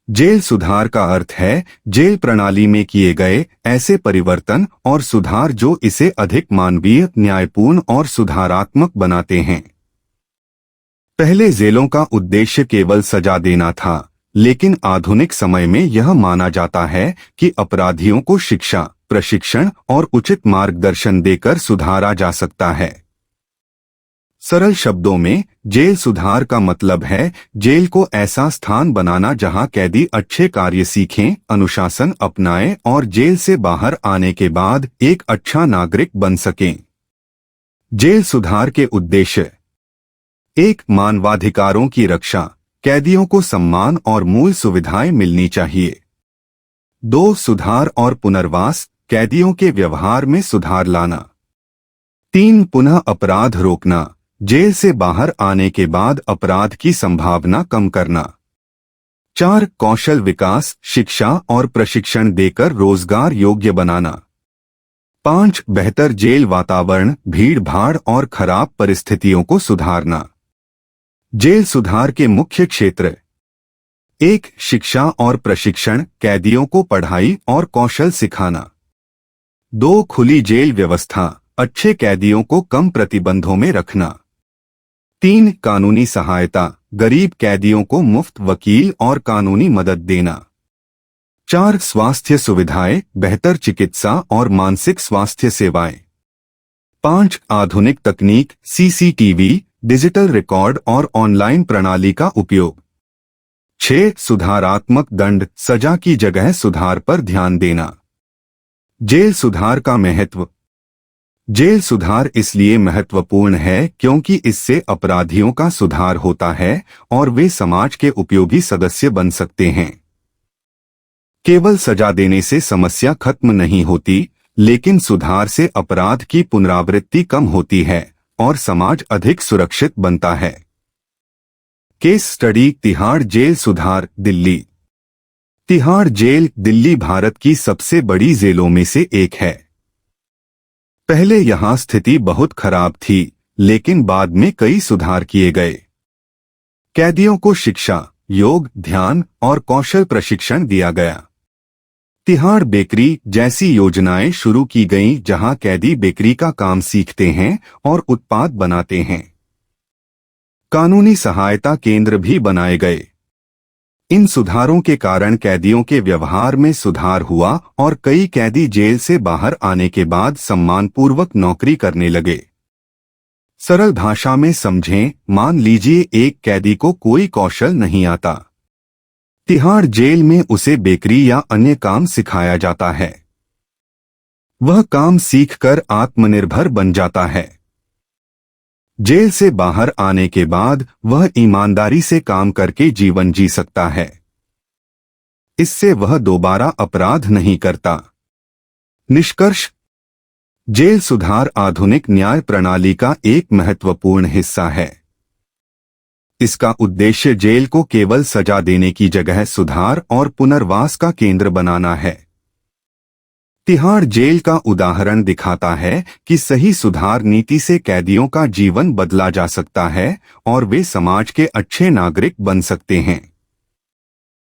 Jail सुधार का अर्थ है जेल प्रणाली में किए गए ऐसे परिवर्तन और सुधार जो इसे अधिक मानवीय, न्यायपूर्ण और सुधारात्मक बनाते हैं। पहले जेलों का उद्देश्य केवल सजा देना था, लेकिन आधुनिक समय में यह माना जाता है कि अपराधियों को शिक्षा, प्रशिक्षण और उचित मार्गदर्शन देकर सुधारा जा सकता है। सरल शब्दों में जेल सुधार का मतलब है जेल को ऐसा स्थान बनाना जहां कैदी अच्छे कार्य सीखें, अनुशासन अपनाएं और जेल से बाहर आने के बाद एक अच्छा नागरिक बन सकें। जेल सुधार के उद्देश्य: 1. मानवाधिकारों की रक्षा, कैदियों को सम्मान और मूल सुविधाएं मिलनी चाहिए। 2. सुधार और पुनर्वास, कैदियों के व्यवहार में सुधार लाना। 3. पुनः अपराध रोकना, जेल से बाहर आने के बाद अपराध की संभावना कम करना। 4. कौशल विकास, शिक्षा और प्रशिक्षण देकर रोजगार योग्य बनाना। 5. बेहतर जेल वातावरण, भीड़ भाड़ और खराब परिस्थितियों को सुधारना। जेल सुधार के मुख्य क्षेत्र: 1. शिक्षा और प्रशिक्षण, कैदियों को पढ़ाई और कौशल सिखाना। 2. खुली जेल व्यवस्था, अच्छे कैदियों को कम प्रतिबंधों में रखना। 3. कानूनी सहायता, गरीब कैदियों को मुफ्त वकील और कानूनी मदद देना। 4. स्वास्थ्य सुविधाएं, बेहतर चिकित्सा और मानसिक स्वास्थ्य सेवाएं। 5. आधुनिक तकनीक, सीसीटीवी, डिजिटल रिकॉर्ड और ऑनलाइन प्रणाली का उपयोग। 6. सुधारात्मक दंड, सजा की जगह सुधार पर ध्यान देना। जेल सुधार का महत्व: जेल सुधार इसलिए महत्वपूर्ण है क्योंकि इससे अपराधियों का सुधार होता है और वे समाज के उपयोगी सदस्य बन सकते हैं। केवल सजा देने से समस्या खत्म नहीं होती, लेकिन सुधार से अपराध की पुनरावृत्ति कम होती है और समाज अधिक सुरक्षित बनता है। केस स्टडी: तिहाड़ जेल सुधार, दिल्ली। तिहाड़ जेल दिल्ली भारत की सबसे बड़ी जेलों में से एक है। पहले यहां स्थिति बहुत खराब थी, लेकिन बाद में कई सुधार किए गए। कैदियों को शिक्षा, योग, ध्यान और कौशल प्रशिक्षण दिया गया। तिहाड़ बेकरी जैसी योजनाएं शुरू की गईं जहां कैदी बेकरी का काम सीखते हैं और उत्पाद बनाते हैं। कानूनी सहायता केंद्र भी बनाए गए। इन सुधारों के कारण कैदियों के व्यवहार में सुधार हुआ और कई कैदी जेल से बाहर आने के बाद सम्मानपूर्वक नौकरी करने लगे। सरल भाषा में समझें, मान लीजिए एक कैदी को कोई कौशल नहीं आता। तिहाड़ जेल में उसे बेकरी या अन्य काम सिखाया जाता है। वह काम सीखकर आत्मनिर्भर बन जाता है। जेल से बाहर आने के बाद वह ईमानदारी से काम करके जीवन जी सकता है। इससे वह दोबारा अपराध नहीं करता। निष्कर्ष: जेल सुधार आधुनिक न्याय प्रणाली का एक महत्वपूर्ण हिस्सा है। इसका उद्देश्य जेल को केवल सजा देने की जगह सुधार और पुनर्वास का केंद्र बनाना है। तिहाड़ जेल का उदाहरण दिखाता है कि सही सुधार नीति से कैदियों का जीवन बदला जा सकता है और वे समाज के अच्छे नागरिक बन सकते हैं।